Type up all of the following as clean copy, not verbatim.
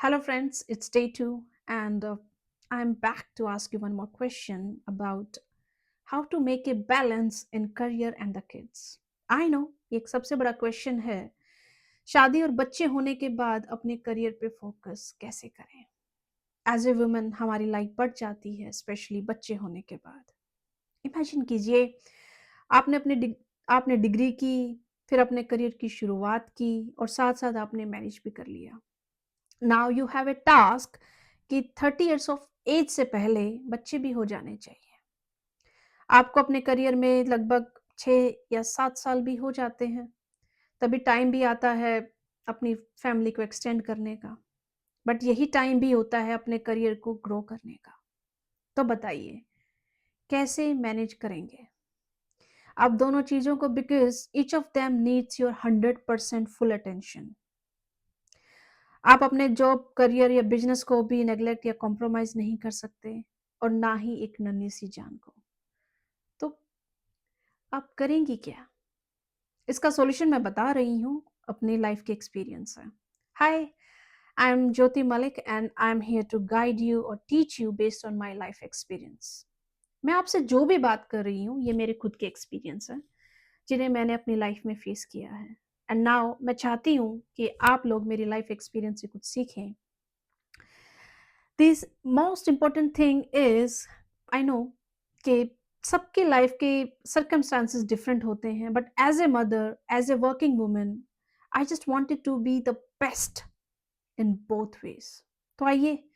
Hello, friends. It's day two, and I'm back to ask you one more question about how to make a balance in career and the kids. I know ये एक सबसे बड़ा question है। शादी और बच्चे होने के बाद अपने करियर पे फोकस कैसे करें? एज ए वुमन हमारी लाइफ बढ़ जाती है, स्पेशली बच्चे होने के बाद। इमेजिन कीजिए, आपने अपने डिग, आपने डिग्री की, फिर अपने करियर की शुरुआत की और साथ साथ आपने मैनेज भी कर लिया। Now you have a task कि 30 इयर्स ऑफ एज से पहले बच्चे भी हो जाने चाहिए। आपको अपने करियर में लगभग 6 या 7 साल भी हो जाते हैं, तभी टाइम भी आता है अपनी फैमिली को एक्सटेंड करने का। बट यही टाइम भी होता है अपने करियर को ग्रो करने का। तो बताइए, कैसे मैनेज करेंगे आप दोनों चीज़ों को? Because each of them needs your 100% full attention. आप अपने जॉब, करियर या बिज़नेस को भी नेग्लेक्ट या कॉम्प्रोमाइज़ नहीं कर सकते और ना ही एक नन्ही-सी जान को। तो आप करेंगी क्या? इसका सॉल्यूशन मैं बता रही हूँ, अपनी लाइफ़ के एक्सपीरियंस से। Hi, I am Jyoti Malik and I am here to guide you और teach you based on my life experience. मैं आपसे जो भी बात कर रही हूँ, ये मेरे खुद के एक्सपीरियंस हैं, जिन्हें मैंने अपनी लाइफ़ में फेस किया है। एंड नाउ मैं चाहती हूँ कि आप लोग मेरी लाइफ़ एक्सपीरियंस से कुछ सीखें। This most important thing is, I know कि सबके लाइफ के सर्कमस्टांसेस डिफरेंट होते हैं, but as a mother, as a working woman, I just wanted to be the best in both ways. तो आइए,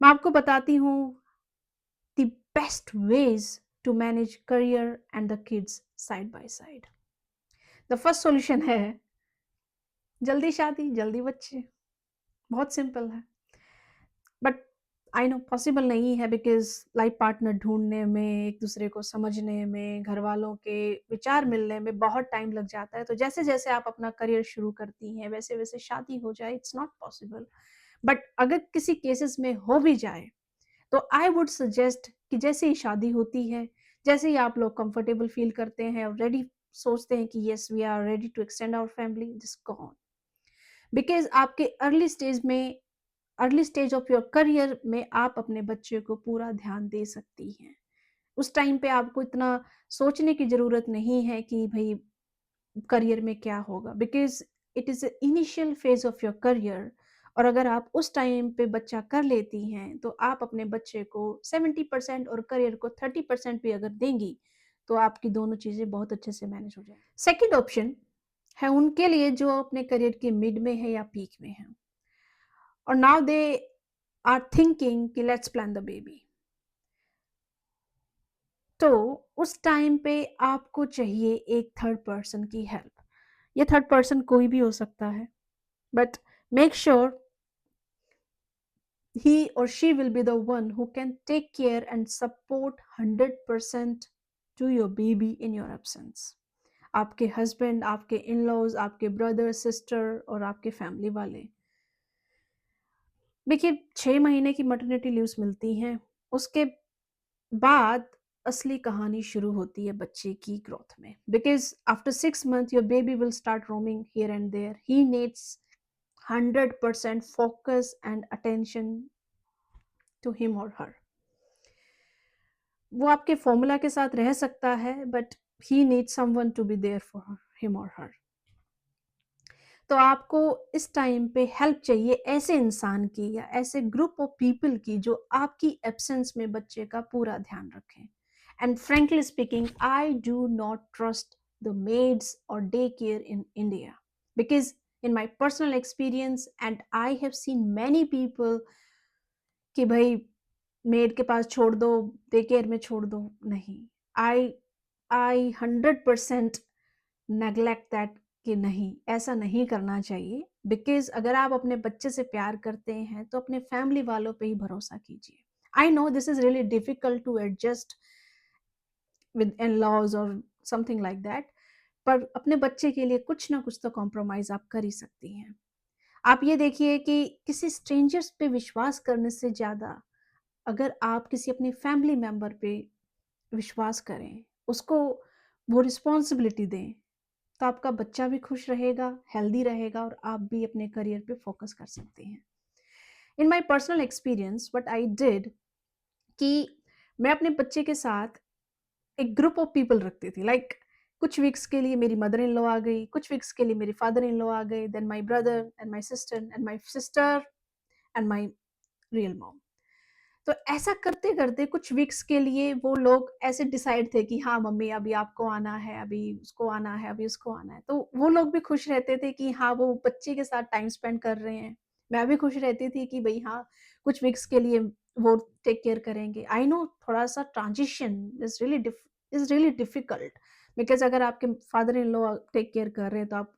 मैं आपको बताती हूँ the best ways to manage career and the kids side by side. The first solution है जल्दी शादी जल्दी बच्चे। बहुत सिंपल है, बट आई नो पॉसिबल नहीं है, बिकॉज़ लाइफ पार्टनर ढूँढने में, एक-दूसरे को समझने में, घरवालों के विचार मिलने में बहुत टाइम लग जाता है। तो जैसे-जैसे आप अपना करियर शुरू करती हैं, वैसे-वैसे शादी हो जाए, इट्स नॉट पॉसिबल। बट अगर किसी केसेस में हो भी जाए, तो आई वुड सजेस्ट कि जैसे ही शादी होती है, जैसे ही आप लोग कंफर्टेबल फ़ील करते हैं और रेडी सोचते हैं कि yes we are ready to extend our family, just go on. Because आपके early stage of your career में आप अपने बच्चे को पूरा ध्यान दे सकती हैं। उस टाइम पे आपको इतना सोचने की ज़रूरत नहीं है कि भई करियर में क्या होगा, because it is a initial phase of your career. और अगर आप उस टाइम पे बच्चा कर लेती हैं, तो आप अपने बच्चे को 70% और करियर को 30% भी अगर देंगी, तो आपकी दोनों चीज़ें बहुत अच्छे से मैनेज हो जाएँगी। सेकंड ऑप्शन है उनके लिए जो अपने करियर के मिड में है या पीक में है, और नाउ दे आर थिंकिंग कि लेट्स प्लान द बेबी। तो उस टाइम पे आपको चाहिए एक थर्ड पर्सन की हेल्प। ये थर्ड पर्सन कोई भी हो सकता है, but make sure he or she will be the one who can take care and support 100% to your baby in your absence. आपके हस्बैंड, आपके इन लॉज, आपके ब्रदर सिस्टर और आपके फैमिली वाले। देखिए, 6 महीने की मटर्निटी लीव्स मिलती हैं, उसके बाद असली कहानी शुरू होती है बच्चे की ग्रोथ में। Because after 6 month your baby will start roaming here and there. He needs 100% focus and attention to him और हर। वो आपके फॉर्मूला के साथ रह सकता है, but he needs someone to be there for him और हर। तो आपको इस टाइम पे हेल्प चाहिए ऐसे इंसान की या ऐसे ग्रुप ऑफ पीपल की जो आपकी एब्सेंस में बच्चे का पूरा ध्यान रखें। And frankly speaking, I do not trust the maids और day care in India, because in my personal experience and I have seen many people कि भाई मेड के पास छोड़ दो, डे केयर में छोड़ दो। नहीं, आई आई 100% नेग्लेक्ट दैट कि नहीं, ऐसा नहीं करना चाहिए। बिकॉज़ अगर आप अपने बच्चे से प्यार करते हैं, तो अपने फैमिली वालों पे ही भरोसा कीजिए। I know this is really difficult to adjust with in laws और समथिंग लाइक दैट, पर अपने बच्चे के लिए कुछ ना कुछ तो कॉम्प्रोमाइज़ आप कर ही सकती हैं। आप ये देखिए कि किसी स्ट्रेंजर्स पे विश्वास करने से ज़्यादा अगर आप किसी अपनी फैमिली मेंबर पे विश्वास करें, उसको वो रिस्पॉन्सिबिलिटी दें, तो आपका बच्चा भी खुश रहेगा, हेल्दी रहेगा और आप भी अपने करियर पे फोकस कर सकते हैं। In my personal experience what I did कि मैं अपने बच्चे के साथ एक ग्रुप ऑफ पीपल रखती थी, लाइक कुछ वीक्स के लिए मेरी मदर इन लॉ आ गई, कुछ वीक्स के लिए मेरी फादर इन लॉ आ गए, then my brother and my sister and my real mom. तो ऐसा करते-करते कुछ वीक्स के लिए वो लोग ऐसे डिसाइड थे कि हाँ, मम्मी अभी आपको आना है, अभी उसको आना है, अभी उसको आना है। तो वो लोग भी खुश रहते थे कि हाँ, वो बच्चे के साथ टाइम स्पेंड कर रहे हैं। मैं भी खुश रहती थी कि भई हाँ, कुछ वीक्स के लिए वो टेक केयर करेंगे। आई नो थोड़ा-सा transition is really difficult, because अगर आपके father in law take care कर रहे हैं तो आप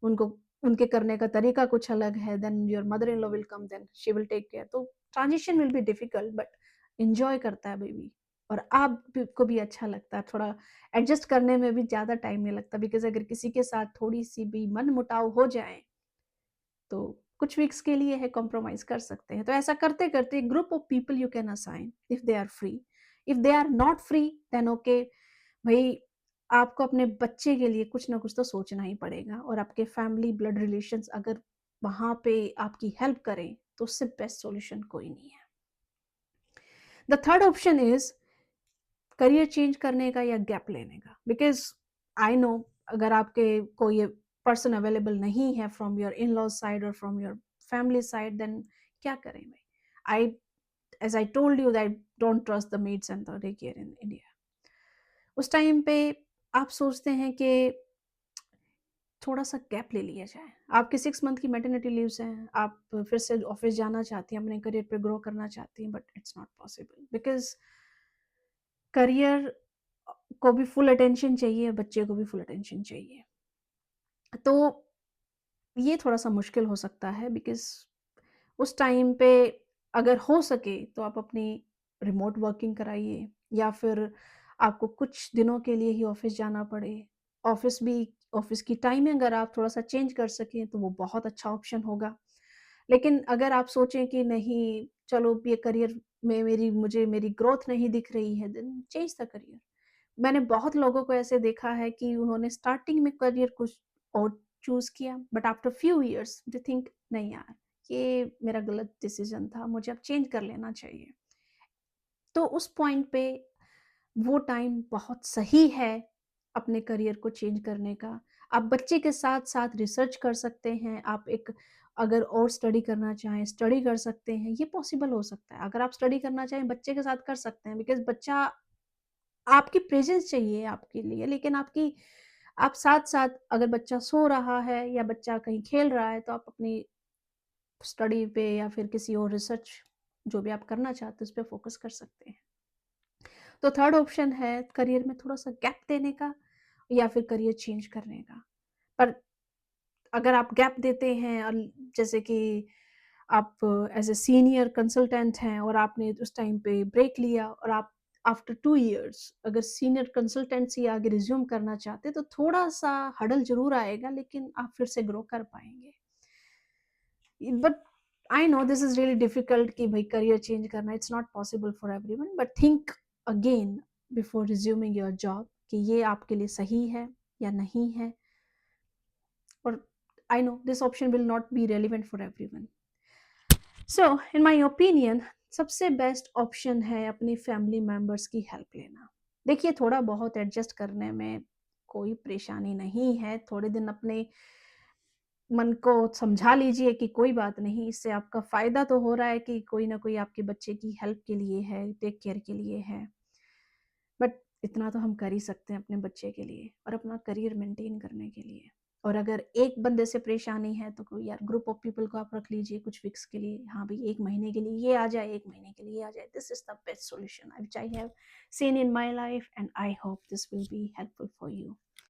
उनको उनके करने का तरीका कुछ अलग है, then your mother in law will come, then she will take care. तो transition will be difficult but enjoy करता है बेबी, और आप भी को भी अच्छा लगता है, थोड़ा एडजस्ट करने में भी ज़्यादा टाइम नहीं लगता, बिकॉज़ अगर किसी के साथ थोड़ी-सी भी मनमुटाव हो जाए, तो कुछ वीक्स के लिए है कॉम्प्रोमाइज़ कर सकते हैं। तो ऐसा करते-करते group of people you can assign if they are free. If they are not free then okay, भई आपको अपने बच्चे के लिए कुछ ना कुछ तो सोचना ही पड़ेगा, और आपके फैमिली ब्लड रिलेशंस अगर वहाँ पे आपकी हेल्प करें, तो उससे बेस्ट सॉल्यूशन कोई नहीं है। The third option is career change करने का या गैप लेने का, बिकॉज़ आई नो अगर आपके कोई पर्सन अवेलेबल नहीं है फ्रॉम योर इन-लॉज़ साइड और from your family side, then क्या करें भाई? I as I told you that don't trust the maids and the day care in India. उस टाइम पे आप सोचते हैं कि थोड़ा-सा गैप ले लिया जाए। आपकी 6 मंथ की मैटरनिटी लीव्स हैं, आप फिर से ऑफ़िस जाना चाहती हैं, अपने करियर पे ग्रो करना चाहती हैं, but it's not possible, because career को भी फुल अटेंशन चाहिए, बच्चे को भी फुल अटेंशन चाहिए। तो ये थोड़ा-सा मुश्किल हो सकता है, बिकॉज़ उस टाइम पे अगर हो सके तो आप अपनी रिमोट वर्किंग कराइए, या फिर आपको कुछ दिनों के लिए ही ऑफ़िस जाना पड़े। ऑफ़िस की टाइमिंग अगर आप थोड़ा-सा चेंज कर सकें तो वो बहुत अच्छा ऑप्शन होगा। लेकिन अगर आप सोचें कि नहीं, चलो ये करियर में मुझे मेरी ग्रोथ नहीं दिख रही है, देन चेंज द करियर। मैंने बहुत लोगों को ऐसे देखा है कि उन्होंने स्टार्टिंग में करियर कुछ और चूज़ किया, but after few years they think नहीं यार, ये मेरा गलत डिसीज़न था, मुझे अब चेंज कर लेना चाहिए। तो उस पॉइंट पे वो टाइम बहुत सही है अपने करियर को चेंज करने का। आप बच्चे के साथ-साथ रिसर्च कर सकते हैं, आप एक अगर और स्टडी करना चाहें, स्टडी कर सकते हैं, ये पॉसिबल हो सकता है। अगर आप स्टडी करना चाहें, बच्चे के साथ कर सकते हैं, बिकॉज़ बच्चा आपकी प्रेज़ेंस चाहिए आपके लिए, लेकिन आप साथ-साथ अगर बच्चा सो रहा है या बच्चा कहीं खेल रहा है, तो आप अपनी स्टडी पे या फिर किसी और रिसर्च जो भी आप करना चाहते हैं, उस पे फ़ोकस कर सकते हैं। तो थर्ड ऑप्शन है करियर में थोड़ा-सा गैप देने का या फिर करियर चेंज करने का। पर अगर आप गैप देते हैं और जैसे कि आप एज़ अ सीनियर कंसल्टेंट हैं और आपने उस टाइम पे ब्रेक लिया, और आप आफ्टर 2 इयर्स अगर सीनियर कंसल्टेंसी आगे रिज़्यूम करना चाहते हैं, तो थोड़ा-सा हर्डल ज़रूर आएगा, लेकिन आप फिर से ग्रो कर पाएँगे। But I know this is really difficult कि भई करियर चेंज करना, it's not possible for everyone, but think again before resuming your job कि ये आपके लिए सही है या नहीं है, और आई know this option will not be relevant for everyone. So in my opinion सबसे बेस्ट ऑप्शन है अपनी फैमिली मेंबर्स की हेल्प लेना। देखिए थोड़ा बहुत एडजस्ट करने में कोई परेशानी नहीं है, थोड़े दिन अपने मन को समझा लीजिए कि कोई बात नहीं, इससे आपका फ़ायदा तो हो रहा है कि कोई ना कोई आपके बच्चे की हेल्प के लिए है, टेक केयर के लिए है। बट इतना तो हम कर ही सकते हैं अपने बच्चे के लिए और अपना करियर मेंटेन करने के लिए। और अगर एक बंदे से परेशानी है तो कोई यार ग्रुप ऑफ पीपल को आप रख लीजिए कुछ वीक्स के लिए। हाँ भाई, 1 महीने के लिए ये आ जाए, 1 महीने के लिए ये आ जाए। This is the best solution which I have seen in my life and I hope this will be helpful for you.